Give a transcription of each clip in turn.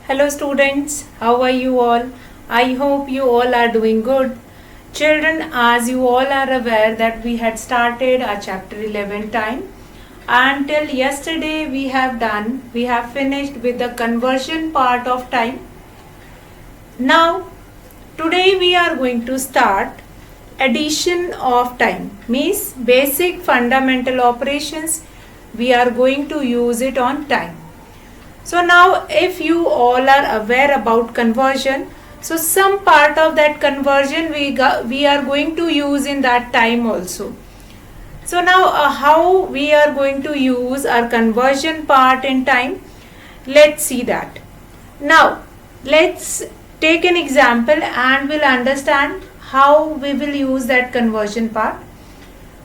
Hello students, how are you all? I hope you all are doing good. Children, as you all are aware that we had started our chapter 11 time. Until yesterday we have finished with the conversion part of time. Now, today we are going to start addition of time, means basic fundamental operations. We are going to use it on time. So now if you all are aware about conversion, so some part of that conversion we are going to use in that time also. So now how we are going to use our conversion part in time, let's see that. Now let's take an example and we'll understand how we will use that conversion part.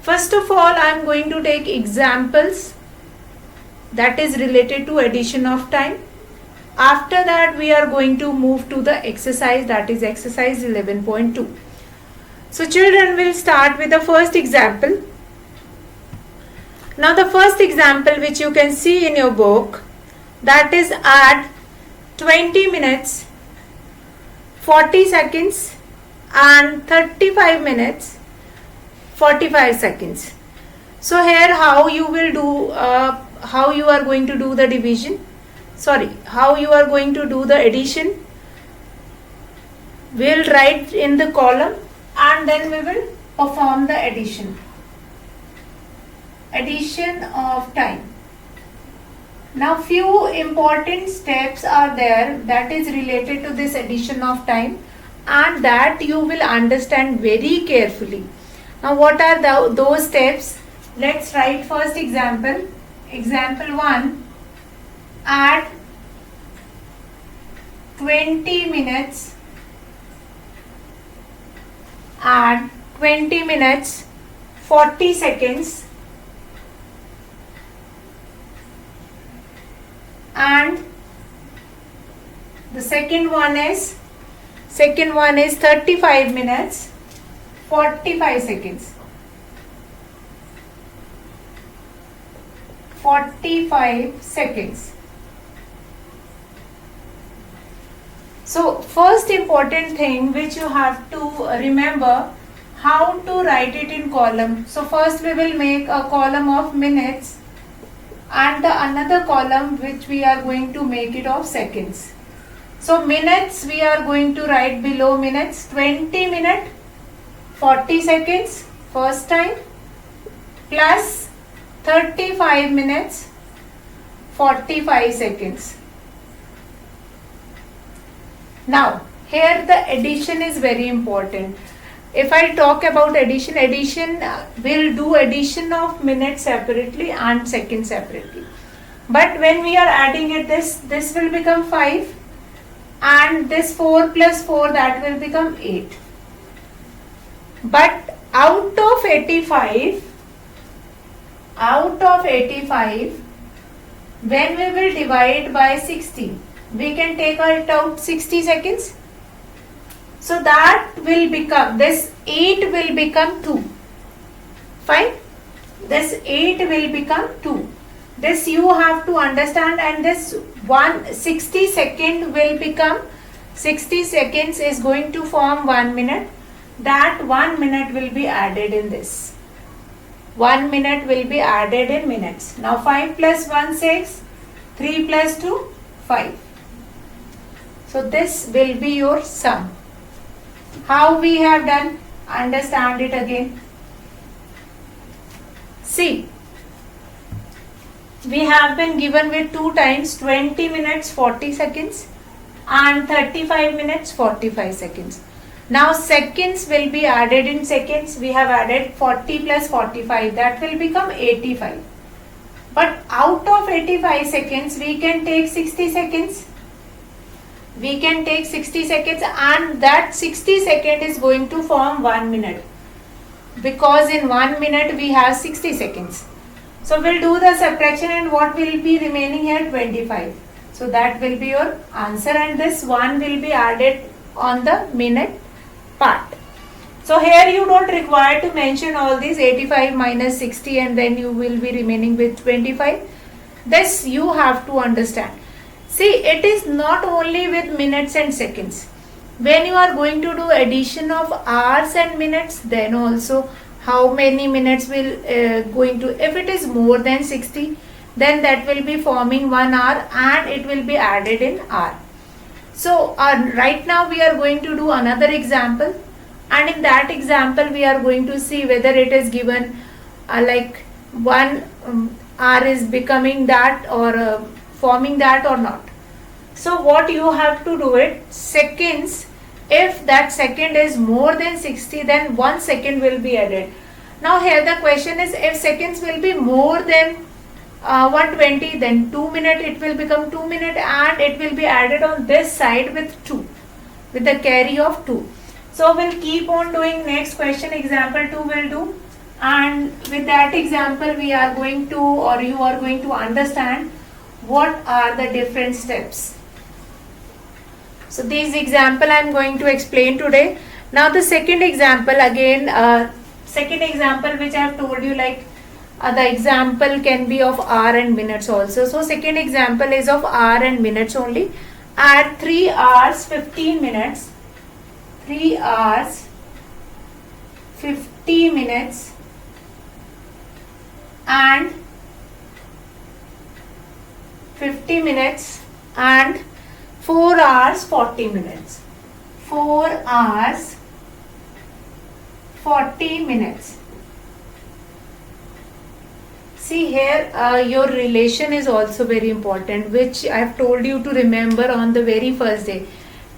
First of all, I am going to take examples that is related to addition of time. After that we are going to move to the exercise, that is exercise 11.2. So children, will start with the first example. Now the first example which you can see in your book, that is add 20 minutes 40 seconds and 35 minutes 45 seconds. So here how you will do how you are going to do the division, how you are going to do the addition. We'll write in the column and then we will perform the addition of time. Now few important steps are there that is related to this addition of time and that you will understand very carefully. Now what are those steps? Let's write first example. Example 1, add 20 minutes 40 seconds and the second one is 35 minutes 45 seconds. 45 seconds. So first important thing which you have to remember, how to write it in column. So first we will make a column of minutes and the another column which we are going to make it of seconds. So minutes we are going to write below minutes 20 minutes 40 seconds first time plus 35 minutes 45 seconds. Now here the addition is very important. If I talk about addition will do addition of minutes separately and seconds separately. But when we are adding it, this will become 5 and this 4 plus 4, that will become 8. But out of 85, when we will divide by 60, we can take it out 60 seconds. So that will become, this 8 will become 2. Fine. This 8 will become 2. This you have to understand, and this 60 second will become 60 seconds is going to form 1 minute. That 1 minute will be added in this. 1 minute will be added in minutes. Now 5 plus 1 6, 3 plus 2 5. So this will be your sum. How we have done? Understand it again. See, we have been given with 2 times 20 minutes 40 seconds and 35 minutes 45 seconds. Now seconds will be added in seconds. We have added 40 plus 45, that will become 85. But out of 85 seconds we can take 60 seconds. We can take 60 seconds and that 60 second is going to form 1 minute. Because in 1 minute we have 60 seconds. So we'll do the subtraction and what will be remaining here? 25. So that will be your answer and this 1 will be added on the minute part. So here you don't require to mention all these 85 minus 60 and then you will be remaining with 25. This you have to understand. See, it is not only with minutes and seconds. When you are going to do addition of hours and minutes, then also how many minutes will going to, if it is more than 60, then that will be forming 1 hour and it will be added in hour. So right now we are going to do another example, and in that example we are going to see whether it is given like 1 hour is becoming that or forming that or not. So what you have to do it, seconds, if that second is more than 60, then 1 second will be added. Now here the question is, if seconds will be more than 120, then 2 minute, it will become 2 minute and it will be added on this side with 2, with the carry of 2. So we'll keep on doing. Next question, example 2 will do, and with that example we are going to, or you are going to understand what are the different steps. So this example I am going to explain today. Now the second example again, second example which I have told you, like the example can be of hour and minutes also. So second example is of hour and minutes only. Add 3 hours 15 minutes, 3 hours 50 minutes and 50 minutes and 4 hours 40 minutes. 4 hours 40 minutes. See here, your relation is also very important, which I have told you to remember on the very first day,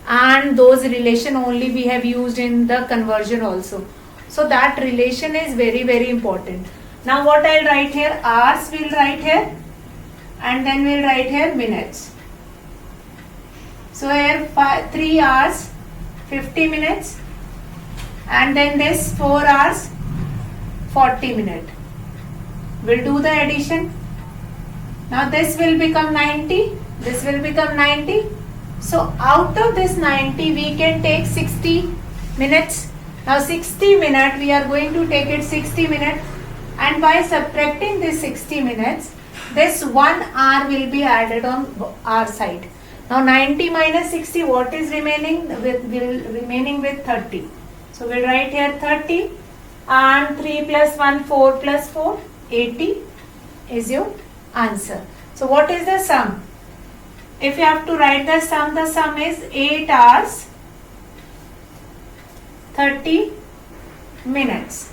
and those relation only we have used in the conversion also. So that relation is very important. Now what I'll write here, hours we'll write here, and then we'll write here minutes. So here 3 hours 50 minutes and then this 4 hours 40 minutes. We'll do the addition. Now this will become 90, this will become 90. So out of this 90 we can take 60 minutes. Now 60 minutes we are going to take it 60 minutes, and by subtracting this 60 minutes, this 1 hour will be added on our side. Now 90 minus 60, what is remaining? Remaining with 30. So we'll write here 30, and 3 plus 1, 4 plus 4, 80 is your answer. So what is the sum? If you have to write the sum is 8 hours 30 minutes.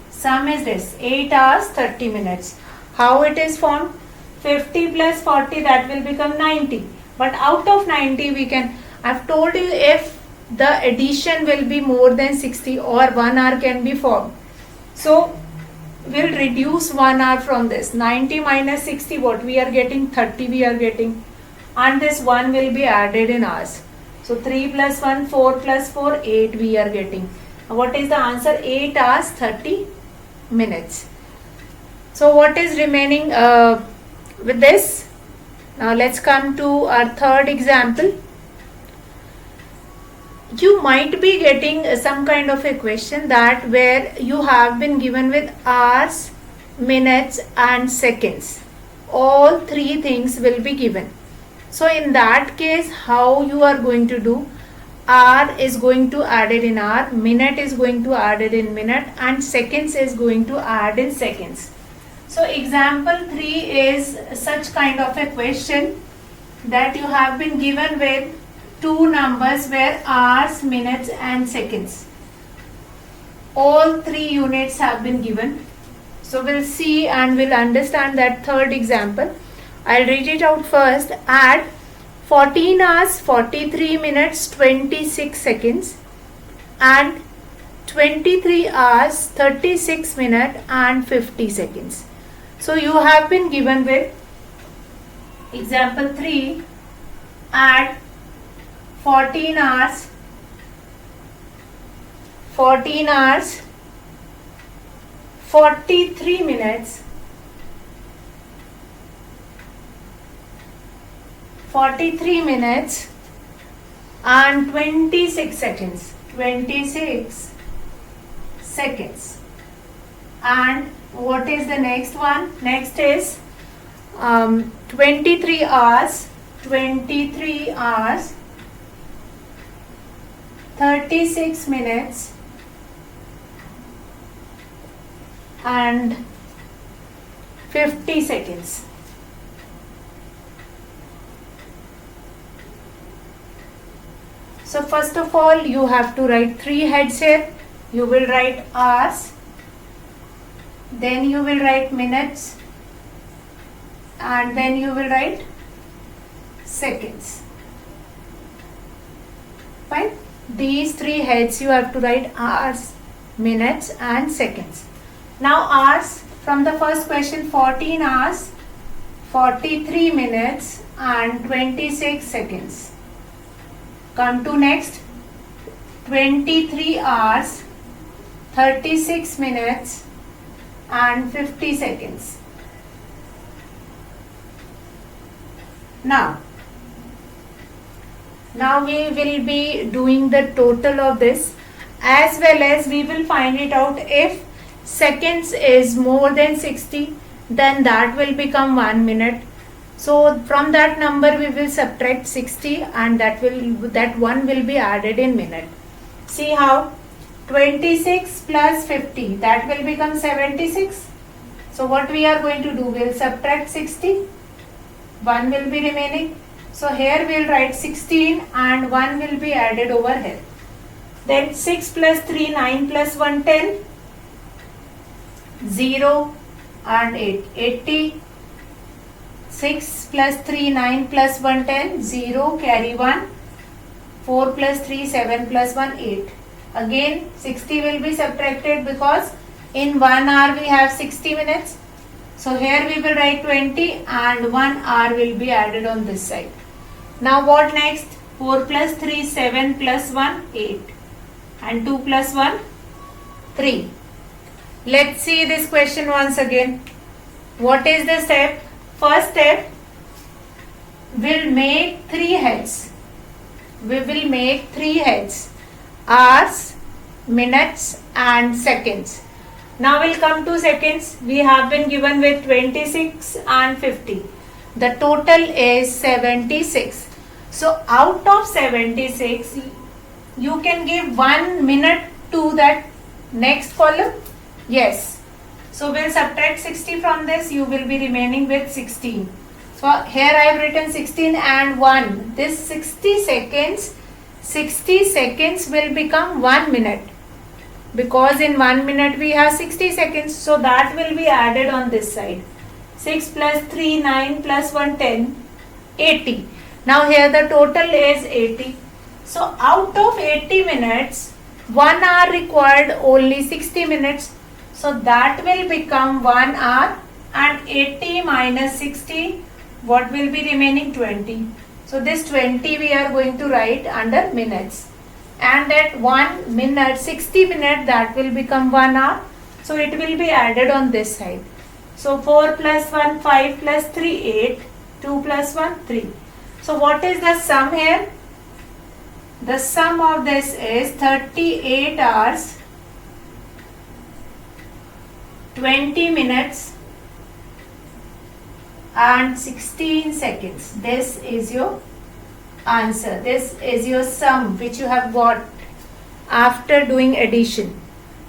Sum is this, 8 hours 30 minutes. How it is formed? 50 plus 40, that will become 90. But out of 90 we can, I've told you, if the addition will be more than 60 or 1 hour can be formed. So we'll reduce 1 hour from this. 90 minus 60, what we are getting? 30 we are getting. And this 1 will be added in hours. So 3 plus 1, 4 plus 4, 8 we are getting. What is the answer? 8 hours 30 minutes. So what is remaining with this? Now let's come to our third example. You might be getting some kind of a question that where you have been given with hours, minutes and seconds. All three things will be given. So in that case, how you are going to do? Hour is going to add it in hour, minute is going to add it in minute, and seconds is going to add in seconds. So example 3 is such kind of a question that you have been given with two numbers where hours, minutes and seconds. All three units have been given. So we'll see and we'll understand that third example. I'll read it out first. Add 14 hours 43 minutes 26 seconds and 23 hours 36 minutes and 50 seconds. So you have been given with example 3, add 14 hours 43 minutes 43 minutes and 26 seconds. 26 seconds. And what is the next one? Next is 23 hours, 23 hours, 36 minutes and 50 seconds. So first of all, you have to write 3 heads here. You will write hours, then you will write minutes, and then you will write seconds. Fine. These 3 heads you have to write hours, minutes and seconds. Now hours, from the first question, 14 hours, 43 minutes and 26 seconds. Come to next, 23 hours, 36 minutes and 50 seconds. Now we will be doing the total of this, as well as we will find it out. If seconds is more than 60, then that will become 1 minute. So from that number we will subtract 60 and that one will be added in minute. See how? 26 plus 50, that will become 76. So what we are going to do, we will subtract 60, 1 will be remaining. So here we will write 16 and 1 will be added over here. Then 6 plus 3, 9 plus 1, 10, 0 and 8, 80. 6 plus 3, 9 plus 1, 10, 0, carry 1, 4 plus 3, 7 plus 1, 8. Again 60 will be subtracted because in 1 hour we have 60 minutes. So here we will write 20 and 1 hour will be added on this side. Now what next? 4 plus 3, 7 plus 1, 8 and 2 plus 1, 3. Let's see this question once again. What is the step? First step, we'll make 3 heads. We will make 3 heads. Hours, minutes and seconds. Now we'll come to seconds. We have been given with 26 and 50. The total is 76. So out of 76, you can give 1 minute to that next column. Yes. So we'll subtract 60 from this. You will be remaining with 16. So here I have written 16 and 1. This 60 seconds will become 1 minute. Because in 1 minute we have 60 seconds. So that will be added on this side. 6 plus 3, 9 plus 1, 10, 80. Now here the total is 80. So out of 80 minutes, 1 hour required only 60 minutes. So that will become 1 hour and 80 minus 60, what will be remaining? 20. So this 20 we are going to write under minutes. And at 1 minute, 60 minutes, that will become 1 hour. So it will be added on this side. So 4 plus 1, 5 plus 3, 8, 2 plus 1, 3. So what is the sum here? The sum of this is 38 hours, 20 minutes and 16 seconds. This is your answer. This is your sum which you have got after doing addition.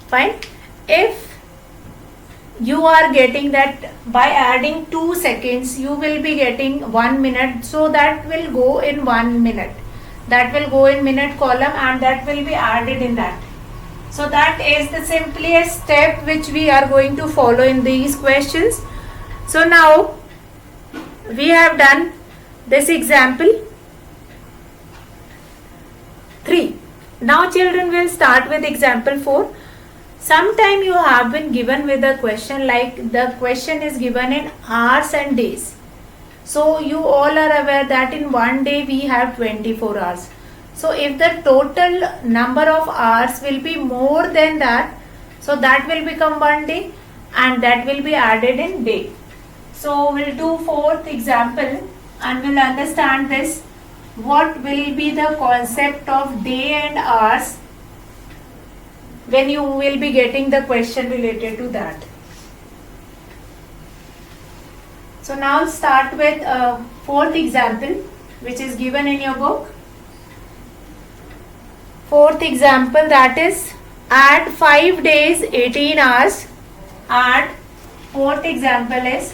Fine. If you are getting that by adding 2 seconds, you will be getting 1 minute. So that will go in 1 minute. That will go in minute column and that will be added in that. So that is the simplest step which we are going to follow in these questions. So now we have done this example 3. Now children will start with example 4. Sometime you have been given with a question like the question is given in hours and days. So you all are aware that in one day we have 24 hours. So if the total number of hours will be more than that, so that will become 1 day and that will be added in day. So we'll do 4th example and we'll understand this. What will be the concept of day and hours when you will be getting the question related to that. So now start with fourth example which is given in your book. Fourth example, that is add 5 days 18 hours. Add, fourth example is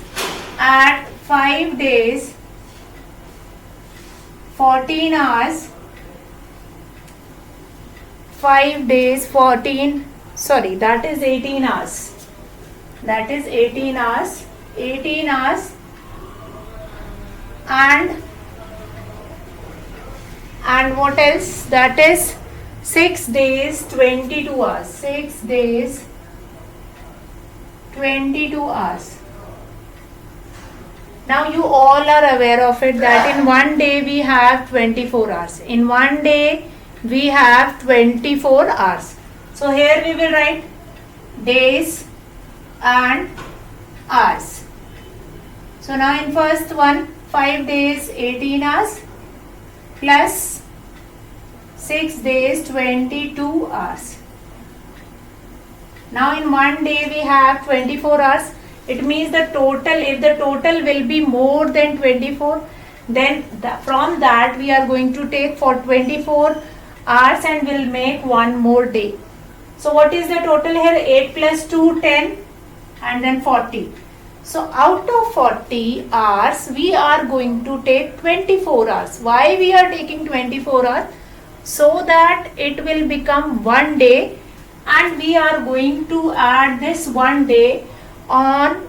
add 5 days 14 hours. 5 days 14, sorry, that is 18 hours. That is 18 hours. 18 hours and what else? That is 6 days 22 hours. 6 days 22 hours. Now you all are aware of it that in one day we have 24 hours. In one day we have 24 hours. So here we will write days and hours. So now in first one, 5 days 18 hours plus 6 days 22 hours. Now in one day we have 24 hours. It means the total, if the total will be more than 24, then from that we are going to take for 24 hours and will make one more day. So what is the total here? 8 plus 2, 10 and then 40. So out of 40 hours we are going to take 24 hours. Why we are taking 24 hours? So that it will become one day and we are going to add this one day on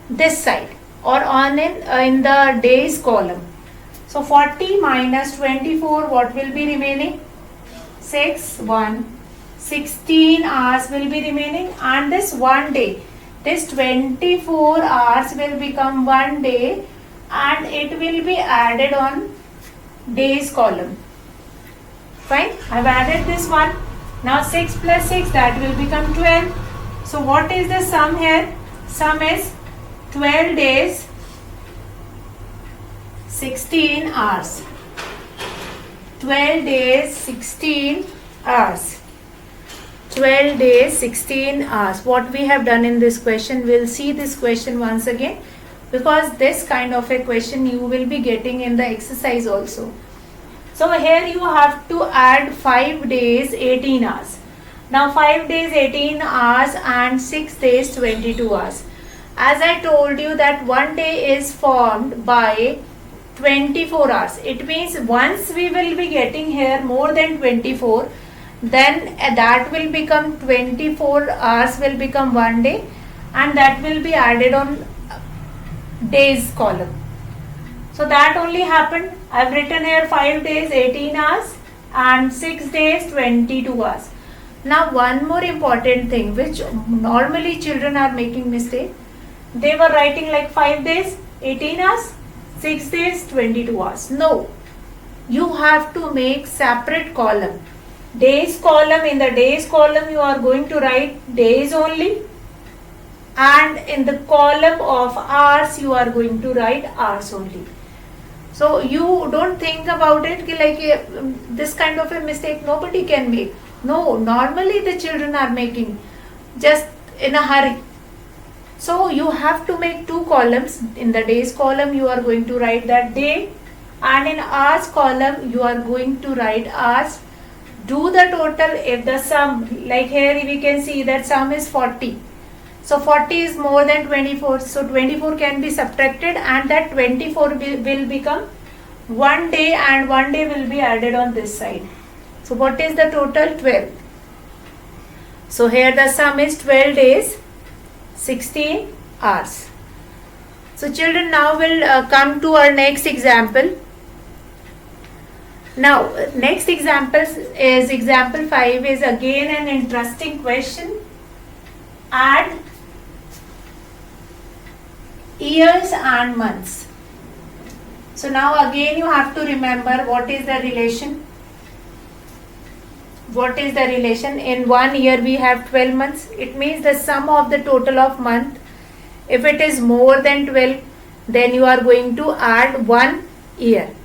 this side or on in the days column. So 40 minus 24, what will be remaining? 6, 16 hours will be remaining, and this one day, this 24 hours will become one day and it will be added on days column. Fine, I have added this one. Now 6 plus 6, that will become 12. So what is the sum here? Sum is 12 days 16 hours. 12 days 16 hours. 12 days 16 hours. What we have done in this question, we'll see this question once again, because this kind of a question you will be getting in the exercise also. So here you have to add 5 days 18 hours. Now 5 days 18 hours and 6 days 22 hours. As I told you that one day is formed by 24 hours. It means once we will be getting here more than 24, then that will become 24 hours will become one day and that will be added on days column. So that only happened. I have written here 5 days 18 hours and 6 days 22 hours. Now one more important thing which normally children are making mistake. They were writing like 5 days 18 hours, 6 days 22 hours. No, you have to make separate column. Days column, in the days column you are going to write days only, and in the column of hours you are going to write hours only. So you don't think about it like this kind of a mistake nobody can make. No, normally the children are making just in a hurry. So you have to make two columns. In the days column you are going to write that day, and in hours column you are going to write hours. Do the total. If the sum, like here we can see that sum is 40. So 40 is more than 24. So 24 can be subtracted and that 24 will become one day and one day will be added on this side. So what is the total? 12. So here the sum is 12 days 16 hours. So children, now will come to our next example. Now next example is example 5, is again an interesting question. Add years and months. So now again you have to remember what is the relation. What is the relation? In 1 year we have 12 months. It means the sum of the total of month. If it is more than 12, then you are going to add 1 year.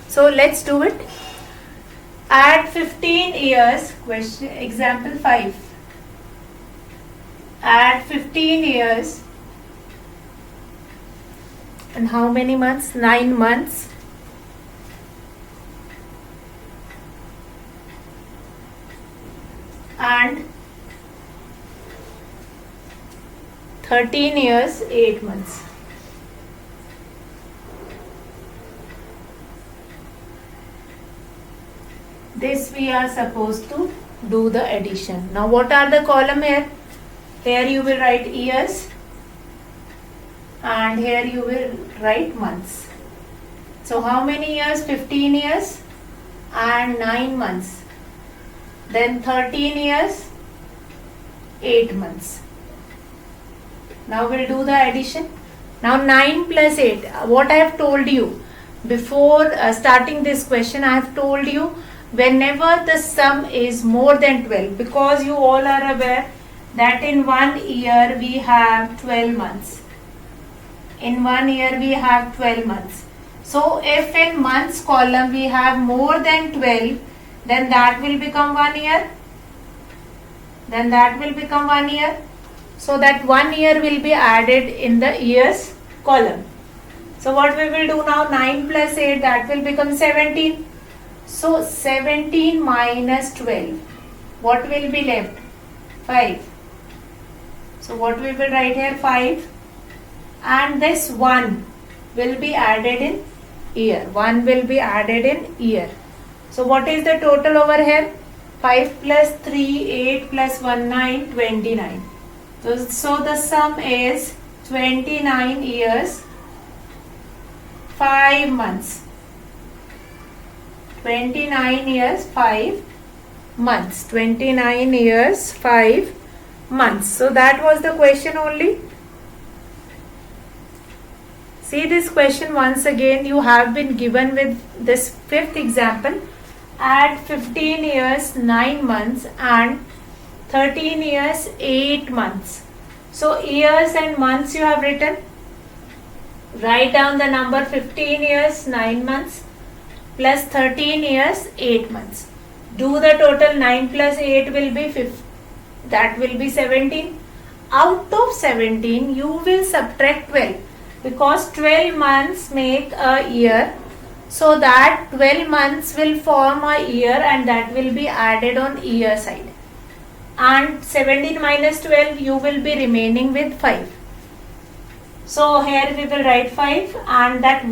So let's do it. Add 15 years. Question example 5. Add 15 years And how many months? 9 months. And 13 years, 8 months. This we are supposed to do the addition. Now what are the column here? Here you will write years and here you will write months. So how many years? 15 years and 9 months. Then 13 years, 8 months. Now we'll do the addition. Now 9 plus 8. What I have told you before starting this question, I have told you whenever the sum is more than 12, because you all are aware that in 1 year we have 12 months. In 1 year we have 12 months. So if in months column we have more than 12, then that will become 1 year. Then that will become 1 year. So that 1 year will be added in the years column. So what we will do now? 9 plus 8, that will become 17. So 17 minus 12. What will be left? 5. So what we will write here? 5. And this 1 will be added in year. 1 will be added in year. So what is the total over here? 5 plus 3, 8 plus 1, 9, 29. So the sum is 29 years, 5 months. 29 years, 5 months. 29 years, 5 months. So that was the question only. See this question once again. You have been given with this fifth example. Add 15 years, 9 months and 13 years, 8 months. So years and months you have written. Write down the number 15 years, 9 months plus 13 years, 8 months. Do the total. 9 plus 8 will be 15. That will be 17. Out of 17 you will subtract 12 because 12 months make a year. So that 12 months will form a year and that will be added on year side. And 17 minus 12 you will be remaining with 5. So here we will write 5 and that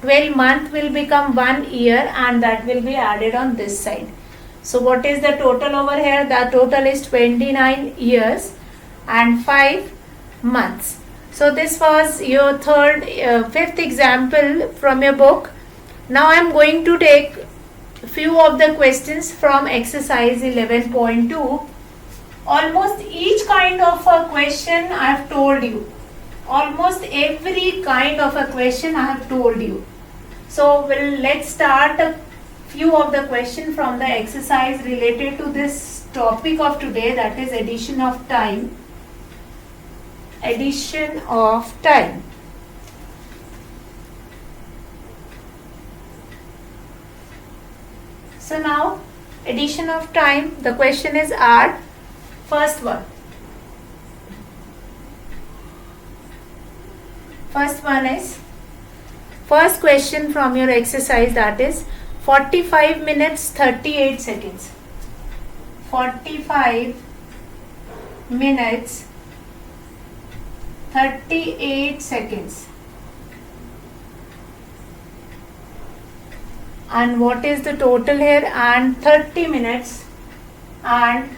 12 month will become 1 year and that will be added on this side. So what is the total over here? The total is 29 years and 5 months. So this was your fifth example from your book. Now I am going to take few of the questions from exercise 11.2. Almost each kind of a question I have told you. Almost every kind of a question I have told you. So let's start a few of the questions from the exercise related to this topic of today, that is addition of time. Addition of time. So now addition of time, the question is add first one. First one is, first question from your exercise, that is 45 minutes 38 seconds. 45 minutes 38 seconds. And what is the total here? And 30 minutes and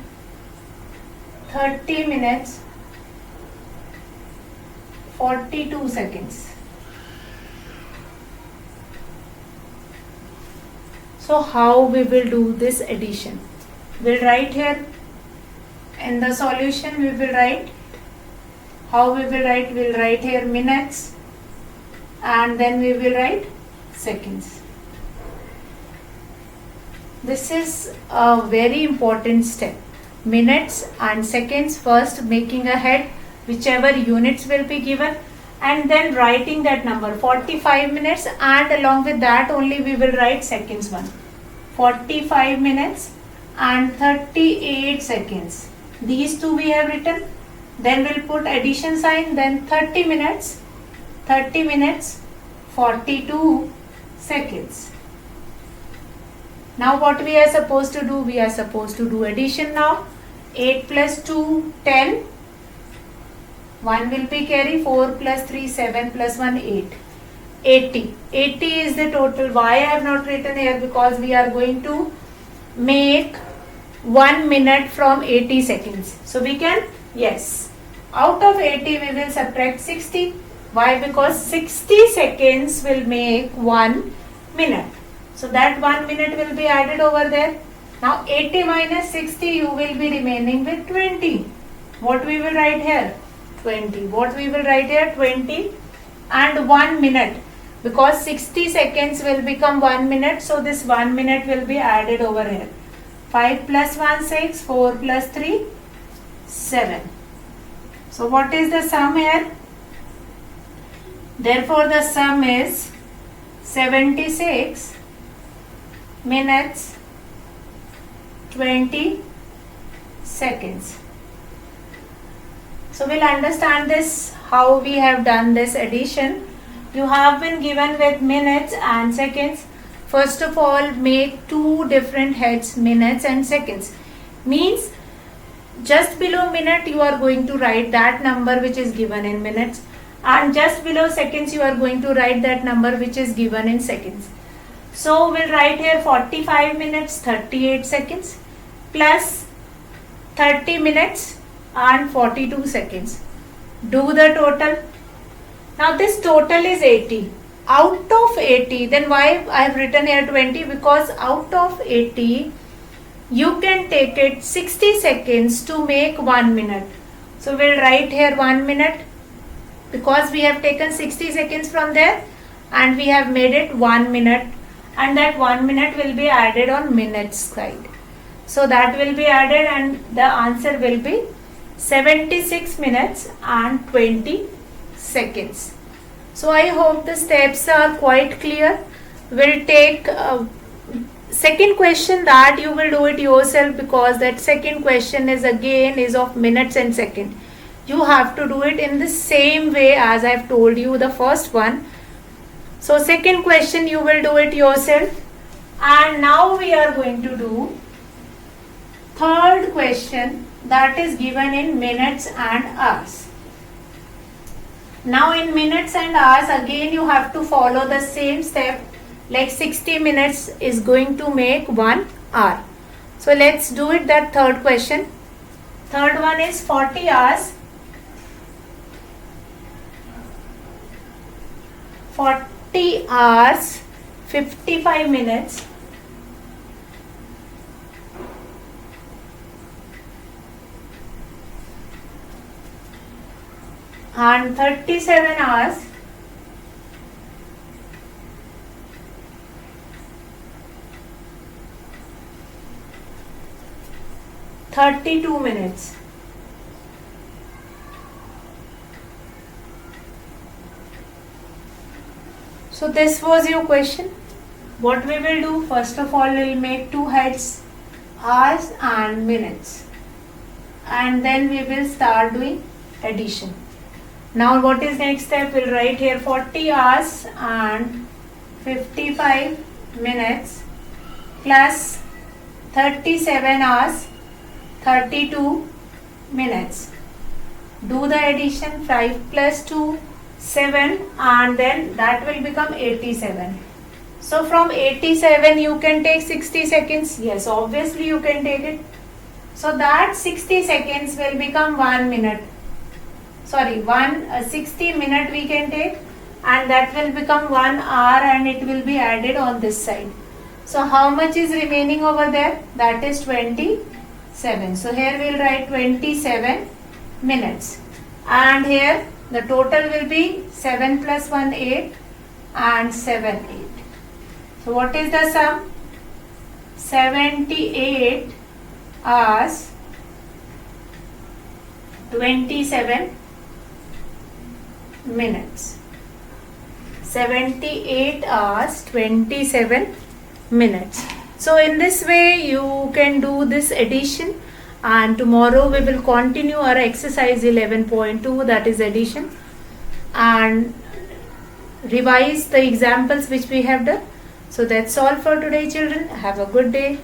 30 minutes 42 seconds. So how we will do this addition? We'll write here in the solution. We will write how we will write. We'll write here minutes and then we will write seconds. This is a very important step. Minutes and seconds first, making a head, whichever units will be given, and then writing that number 45 minutes, and along with that only we will write seconds one. 45 minutes and 38 seconds. These two we have written. Then we'll put addition sign, then 30 minutes 30 minutes 42 seconds. Now what we are supposed to do? We are supposed to do addition now. 8 plus 2, 10. 1 will be carry. 4 plus 3, 7 plus 1, 8. 80. 80 is the total. Why I have not written here? Because we are going to make 1 minute from 80 seconds. So we can, yes. Out of 80 we will subtract 60. Why? Because 60 seconds will make 1 minute. So that 1 minute will be added over there. Now 80 minus 60, you will be remaining with 20. What we will write here? 20. What we will write here? 20 and 1 minute. Because 60 seconds will become 1 minute. So this 1 minute will be added over here. 5 plus 1, 6. 4 plus 3, 7. So what is the sum here? Therefore the sum is 76 minutes 20 seconds. So we'll understand this, how we have done this addition. You have been given with minutes and seconds. First of all, make two different heads, minutes and seconds. Means just below minute you are going to write that number which is given in minutes, and just below seconds you are going to write that number which is given in seconds. So we'll write here 45 minutes 38 seconds plus 30 minutes and 42 seconds. Do the total. Now this total is 80. Out of 80, then why I have written here 20? Because out of 80 you can take it 60 seconds to make 1 minute. So we'll write here 1 minute because we have taken 60 seconds from there and we have made it 1 minute, and that 1 minute will be added on minutes side. So that will be added and the answer will be 76 minutes and 20 seconds. So I hope the steps are quite clear. We'll take second question, that you will do it yourself because that second question is again is of minutes and second. You have to do it in the same way as I have told you the first one. So second question you will do it yourself. And now we are going to do third question, that is given in minutes and hours. Now in minutes and hours again you have to follow the same step, like 60 minutes is going to make 1 hour. So let's do it, that third question. Third one is 40 hours. 40 hours 55 minutes and 37 hours 32 minutes. So this was your question. What we will do, first of all we will make two heads, hours and minutes, and then we will start doing addition. Now what is next step? We'll write here 40 hours and 55 minutes plus 37 hours 32 minutes. Do the addition. 5 plus 2, 7, and then that will become 87. So from 87 you can take 60 seconds. Yes, obviously you can take it. So that 60 seconds will become 1 minute. Sorry, 60 minute we can take, and that will become 1 hour and it will be added on this side. So how much is remaining over there? That is 27. So here we will write 27 minutes, and here the total will be 7 plus 1, 8 and 7, 8. So what is the sum? 78 hours 27 minutes. 78 hours 27 minutes. So in this way you can do this addition, and tomorrow we will continue our exercise 11.2, that is addition, and revise the examples which we have done. So that's all for today, children. Have a good day.